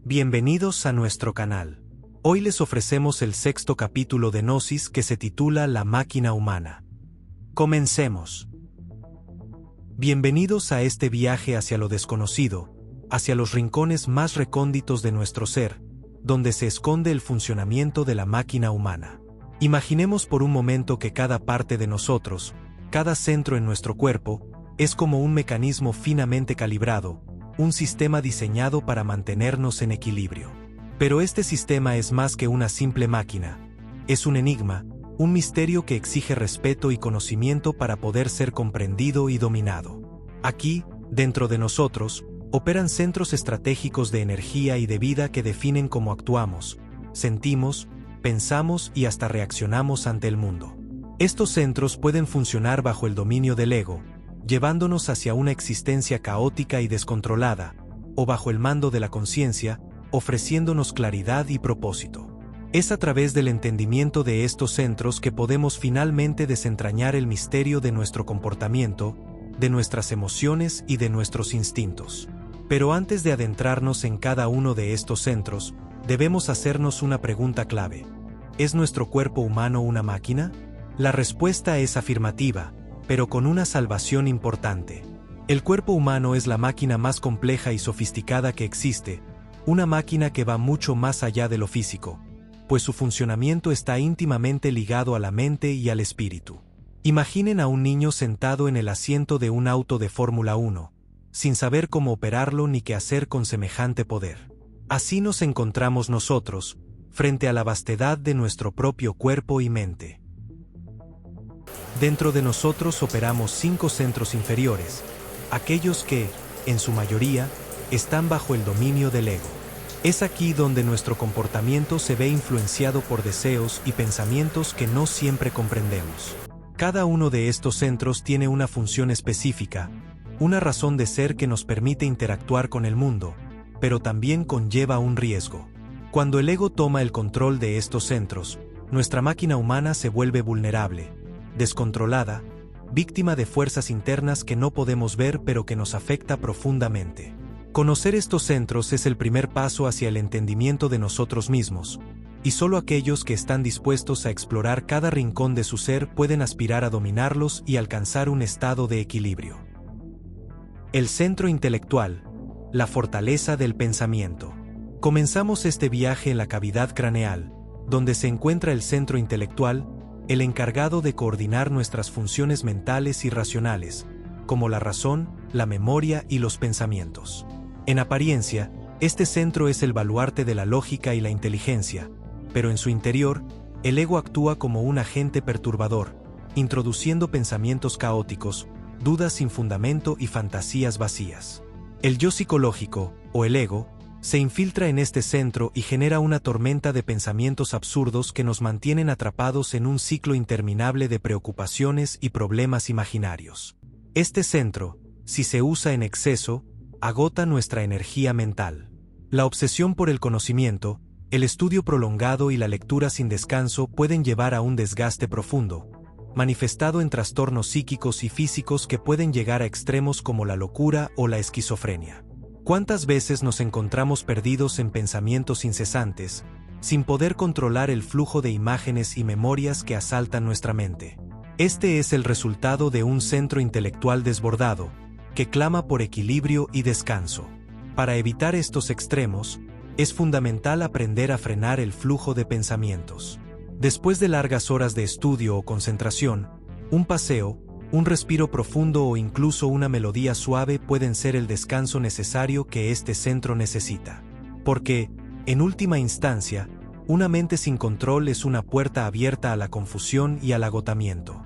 Bienvenidos a nuestro canal. Hoy les ofrecemos el sexto capítulo de Gnosis que se titula La máquina humana. Comencemos. Bienvenidos a este viaje hacia lo desconocido, hacia los rincones más recónditos de nuestro ser, donde se esconde el funcionamiento de la máquina humana. Imaginemos por un momento que cada parte de nosotros, cada centro en nuestro cuerpo, es como un mecanismo finamente calibrado, un sistema diseñado para mantenernos en equilibrio. Pero este sistema es más que una simple máquina. Es un enigma, un misterio que exige respeto y conocimiento para poder ser comprendido y dominado. Aquí, dentro de nosotros, operan centros estratégicos de energía y de vida que definen cómo actuamos, sentimos, pensamos y hasta reaccionamos ante el mundo. Estos centros pueden funcionar bajo el dominio del ego, llevándonos hacia una existencia caótica y descontrolada, o bajo el mando de la conciencia, ofreciéndonos claridad y propósito. Es a través del entendimiento de estos centros que podemos finalmente desentrañar el misterio de nuestro comportamiento, de nuestras emociones y de nuestros instintos. Pero antes de adentrarnos en cada uno de estos centros, debemos hacernos una pregunta clave. ¿Es nuestro cuerpo humano una máquina? La respuesta es afirmativa, pero con una salvación importante. El cuerpo humano es la máquina más compleja y sofisticada que existe, una máquina que va mucho más allá de lo físico, pues su funcionamiento está íntimamente ligado a la mente y al espíritu. Imaginen a un niño sentado en el asiento de un auto de Fórmula 1, sin saber cómo operarlo ni qué hacer con semejante poder. Así nos encontramos nosotros, frente a la vastedad de nuestro propio cuerpo y mente. Dentro de nosotros operamos 5 centros inferiores, aquellos que, en su mayoría, están bajo el dominio del ego. Es aquí donde nuestro comportamiento se ve influenciado por deseos y pensamientos que no siempre comprendemos. Cada uno de estos centros tiene una función específica, una razón de ser que nos permite interactuar con el mundo, pero también conlleva un riesgo. Cuando el ego toma el control de estos centros, nuestra máquina humana se vuelve vulnerable, descontrolada, víctima de fuerzas internas que no podemos ver pero que nos afecta profundamente. Conocer estos centros es el primer paso hacia el entendimiento de nosotros mismos, y solo aquellos que están dispuestos a explorar cada rincón de su ser pueden aspirar a dominarlos y alcanzar un estado de equilibrio. El centro intelectual, la fortaleza del pensamiento. Comenzamos este viaje en la cavidad craneal, donde se encuentra el centro intelectual, el encargado de coordinar nuestras funciones mentales y racionales, como la razón, la memoria y los pensamientos. En apariencia, este centro es el baluarte de la lógica y la inteligencia, pero en su interior, el ego actúa como un agente perturbador, introduciendo pensamientos caóticos, dudas sin fundamento y fantasías vacías. El yo psicológico, o el ego, se infiltra en este centro y genera una tormenta de pensamientos absurdos que nos mantienen atrapados en un ciclo interminable de preocupaciones y problemas imaginarios. Este centro, si se usa en exceso, agota nuestra energía mental. La obsesión por el conocimiento, el estudio prolongado y la lectura sin descanso pueden llevar a un desgaste profundo, manifestado en trastornos psíquicos y físicos que pueden llegar a extremos como la locura o la esquizofrenia. ¿Cuántas veces nos encontramos perdidos en pensamientos incesantes, sin poder controlar el flujo de imágenes y memorias que asaltan nuestra mente? Este es el resultado de un centro intelectual desbordado, que clama por equilibrio y descanso. Para evitar estos extremos, es fundamental aprender a frenar el flujo de pensamientos. Después de largas horas de estudio o concentración, un paseo, un respiro profundo o incluso una melodía suave pueden ser el descanso necesario que este centro necesita. Porque, en última instancia, una mente sin control es una puerta abierta a la confusión y al agotamiento.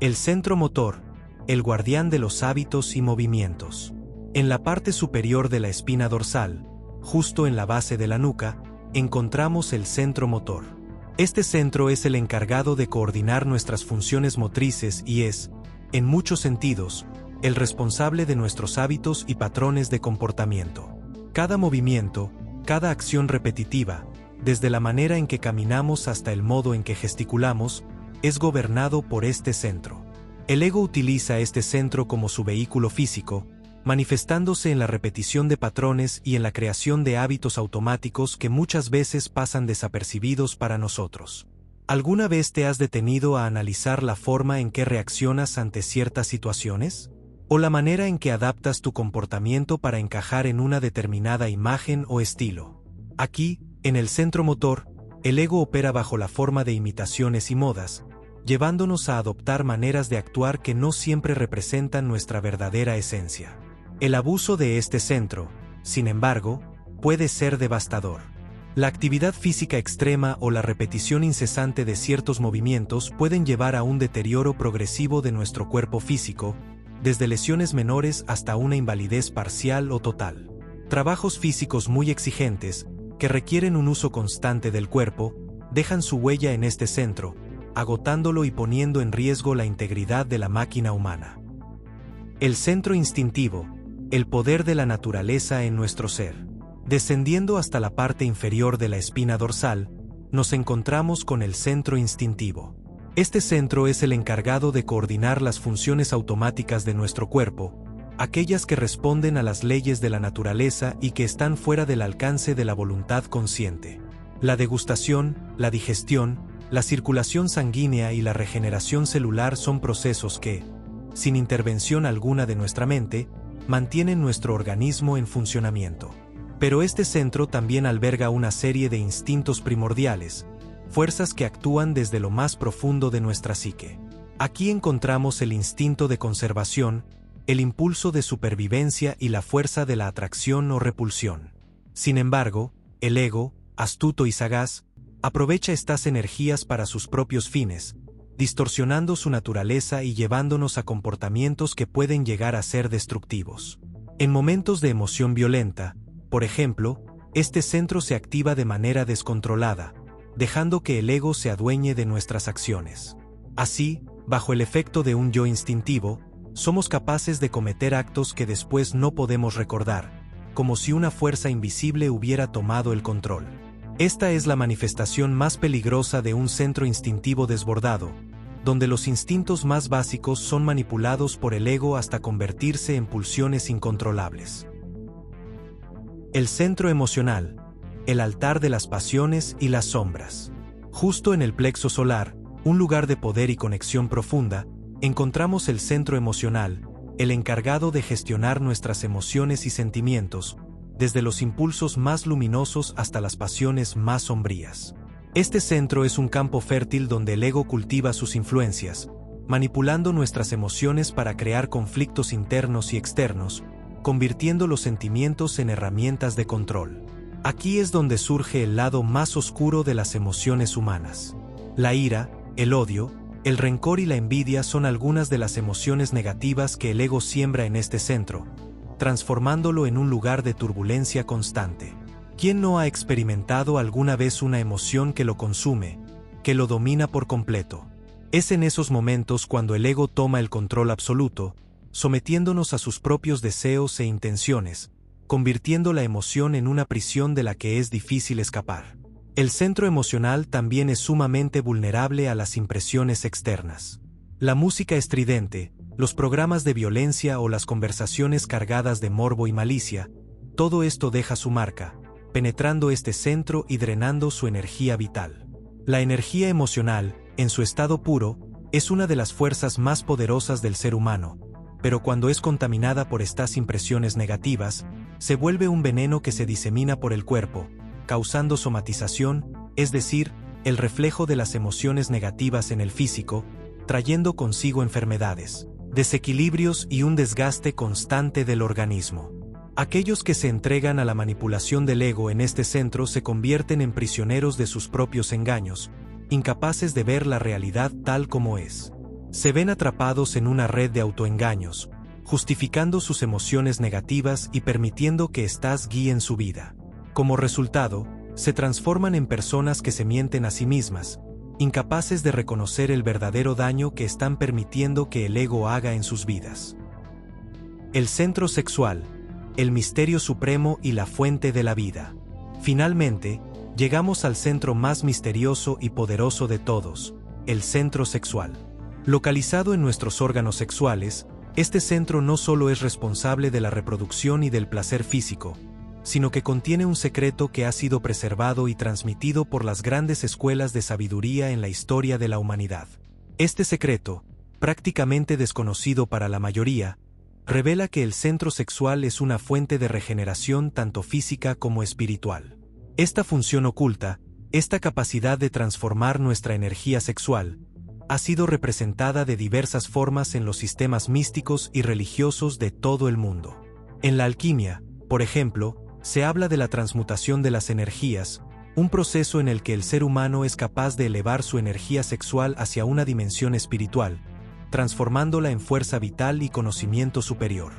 El centro motor, el guardián de los hábitos y movimientos. En la parte superior de la espina dorsal, justo en la base de la nuca, encontramos el centro motor. Este centro es el encargado de coordinar nuestras funciones motrices y es, en muchos sentidos, el responsable de nuestros hábitos y patrones de comportamiento. Cada movimiento, cada acción repetitiva, desde la manera en que caminamos hasta el modo en que gesticulamos, es gobernado por este centro. El ego utiliza este centro como su vehículo físico, manifestándose en la repetición de patrones y en la creación de hábitos automáticos que muchas veces pasan desapercibidos para nosotros. ¿Alguna vez te has detenido a analizar la forma en que reaccionas ante ciertas situaciones? ¿O la manera en que adaptas tu comportamiento para encajar en una determinada imagen o estilo? Aquí, en el centro motor, el ego opera bajo la forma de imitaciones y modas, llevándonos a adoptar maneras de actuar que no siempre representan nuestra verdadera esencia. El abuso de este centro, sin embargo, puede ser devastador. La actividad física extrema o la repetición incesante de ciertos movimientos pueden llevar a un deterioro progresivo de nuestro cuerpo físico, desde lesiones menores hasta una invalidez parcial o total. Trabajos físicos muy exigentes, que requieren un uso constante del cuerpo, dejan su huella en este centro, agotándolo y poniendo en riesgo la integridad de la máquina humana. El centro instintivo, el poder de la naturaleza en nuestro ser. Descendiendo hasta la parte inferior de la espina dorsal, nos encontramos con el centro instintivo. Este centro es el encargado de coordinar las funciones automáticas de nuestro cuerpo, aquellas que responden a las leyes de la naturaleza y que están fuera del alcance de la voluntad consciente. La degustación, la digestión, la circulación sanguínea y la regeneración celular son procesos que, sin intervención alguna de nuestra mente, mantienen nuestro organismo en funcionamiento. Pero este centro también alberga una serie de instintos primordiales, fuerzas que actúan desde lo más profundo de nuestra psique. Aquí encontramos el instinto de conservación, el impulso de supervivencia y la fuerza de la atracción o repulsión. Sin embargo, el ego, astuto y sagaz, aprovecha estas energías para sus propios fines, distorsionando su naturaleza y llevándonos a comportamientos que pueden llegar a ser destructivos. En momentos de emoción violenta, por ejemplo, este centro se activa de manera descontrolada, dejando que el ego se adueñe de nuestras acciones. Así, bajo el efecto de un yo instintivo, somos capaces de cometer actos que después no podemos recordar, como si una fuerza invisible hubiera tomado el control. Esta es la manifestación más peligrosa de un centro instintivo desbordado, donde los instintos más básicos son manipulados por el ego hasta convertirse en pulsiones incontrolables. El centro emocional, el altar de las pasiones y las sombras. Justo en el plexo solar, un lugar de poder y conexión profunda, encontramos el centro emocional, el encargado de gestionar nuestras emociones y sentimientos, desde los impulsos más luminosos hasta las pasiones más sombrías. Este centro es un campo fértil donde el ego cultiva sus influencias, manipulando nuestras emociones para crear conflictos internos y externos, convirtiendo los sentimientos en herramientas de control. Aquí es donde surge el lado más oscuro de las emociones humanas. La ira, el odio, el rencor y la envidia son algunas de las emociones negativas que el ego siembra en este centro, transformándolo en un lugar de turbulencia constante. ¿Quién no ha experimentado alguna vez una emoción que lo consume, que lo domina por completo? Es en esos momentos cuando el ego toma el control absoluto, sometiéndonos a sus propios deseos e intenciones, convirtiendo la emoción en una prisión de la que es difícil escapar. El centro emocional también es sumamente vulnerable a las impresiones externas. La música estridente, los programas de violencia o las conversaciones cargadas de morbo y malicia, todo esto deja su marca, penetrando este centro y drenando su energía vital. La energía emocional, en su estado puro, es una de las fuerzas más poderosas del ser humano, pero cuando es contaminada por estas impresiones negativas, se vuelve un veneno que se disemina por el cuerpo, causando somatización, es decir, el reflejo de las emociones negativas en el físico, trayendo consigo enfermedades, desequilibrios y un desgaste constante del organismo. Aquellos que se entregan a la manipulación del ego en este centro se convierten en prisioneros de sus propios engaños, incapaces de ver la realidad tal como es. Se ven atrapados en una red de autoengaños, justificando sus emociones negativas y permitiendo que éstas guíen su vida. Como resultado, se transforman en personas que se mienten a sí mismas, incapaces de reconocer el verdadero daño que están permitiendo que el ego haga en sus vidas. El centro sexual, el misterio supremo y la fuente de la vida. Finalmente, llegamos al centro más misterioso y poderoso de todos, el centro sexual. Localizado en nuestros órganos sexuales, Este centro no solo es responsable de la reproducción y del placer físico, sino que contiene un secreto que ha sido preservado y transmitido por las grandes escuelas de sabiduría en la historia de la humanidad. Este secreto, prácticamente desconocido para la mayoría, revela que el centro sexual es una fuente de regeneración tanto física como espiritual. Esta función oculta, esta capacidad de transformar nuestra energía sexual, ha sido representada de diversas formas en los sistemas místicos y religiosos de todo el mundo. En la alquimia, por ejemplo, se habla de la transmutación de las energías, un proceso en el que el ser humano es capaz de elevar su energía sexual hacia una dimensión espiritual, transformándola en fuerza vital y conocimiento superior.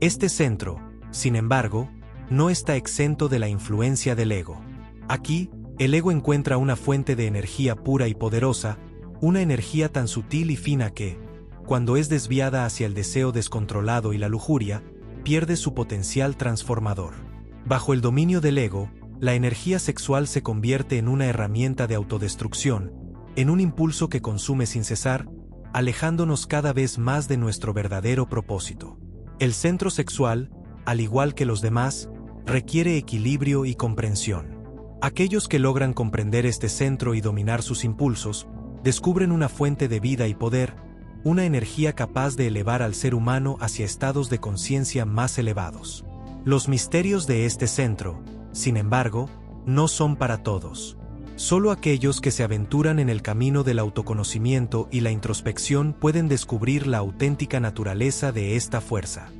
Este centro, sin embargo, no está exento de la influencia del ego. Aquí, el ego encuentra una fuente de energía pura y poderosa, una energía tan sutil y fina que, cuando es desviada hacia el deseo descontrolado y la lujuria, pierde su potencial transformador. Bajo el dominio del ego, la energía sexual se convierte en una herramienta de autodestrucción, en un impulso que consume sin cesar, alejándonos cada vez más de nuestro verdadero propósito. El centro sexual, al igual que los demás, requiere equilibrio y comprensión. Aquellos que logran comprender este centro y dominar sus impulsos, descubren una fuente de vida y poder, una energía capaz de elevar al ser humano hacia estados de conciencia más elevados. Los misterios de este centro, sin embargo, no son para todos. Solo aquellos que se aventuran en el camino del autoconocimiento y la introspección pueden descubrir la auténtica naturaleza de esta fuerza.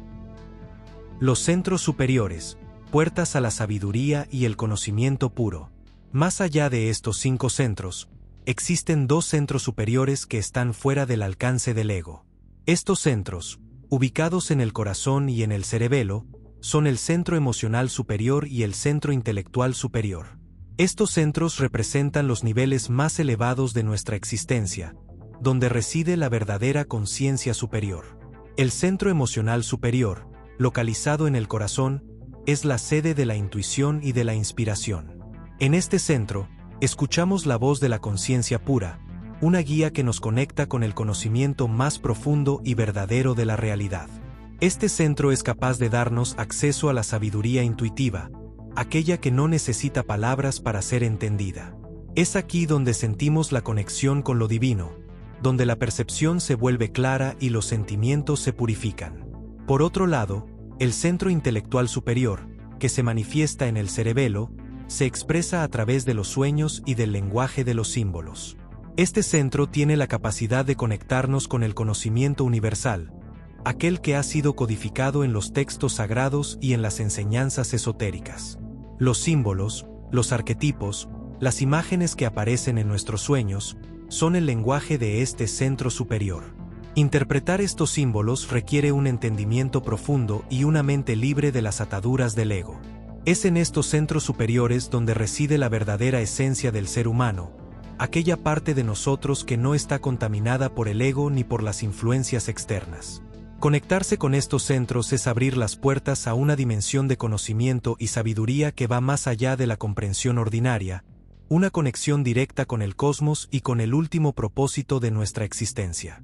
Los centros superiores, puertas a la sabiduría y el conocimiento puro. Más allá de estos 5 centros, existen 2 centros superiores que están fuera del alcance del ego. Estos centros, ubicados en el corazón y en el cerebelo, son el centro emocional superior y el centro intelectual superior. Estos centros representan los niveles más elevados de nuestra existencia, donde reside la verdadera conciencia superior. El centro emocional superior, localizado en el corazón, es la sede de la intuición y de la inspiración. En este centro, escuchamos la voz de la conciencia pura, una guía que nos conecta con el conocimiento más profundo y verdadero de la realidad. Este centro es capaz de darnos acceso a la sabiduría intuitiva, aquella que no necesita palabras para ser entendida. Es aquí donde sentimos la conexión con lo divino, donde la percepción se vuelve clara y los sentimientos se purifican. Por otro lado, el centro intelectual superior, que se manifiesta en el cerebelo, se expresa a través de los sueños y del lenguaje de los símbolos. Este centro tiene la capacidad de conectarnos con el conocimiento universal, aquel que ha sido codificado en los textos sagrados y en las enseñanzas esotéricas. Los símbolos, los arquetipos, las imágenes que aparecen en nuestros sueños, son el lenguaje de este centro superior. Interpretar estos símbolos requiere un entendimiento profundo y una mente libre de las ataduras del ego. Es en estos centros superiores donde reside la verdadera esencia del ser humano, aquella parte de nosotros que no está contaminada por el ego ni por las influencias externas. Conectarse con estos centros es abrir las puertas a una dimensión de conocimiento y sabiduría que va más allá de la comprensión ordinaria, una conexión directa con el cosmos y con el último propósito de nuestra existencia.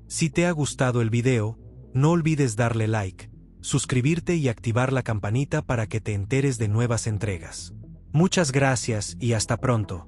Si te ha gustado el video, no olvides darle like, suscribirte y activar la campanita para que te enteres de nuevas entregas. Muchas gracias y hasta pronto.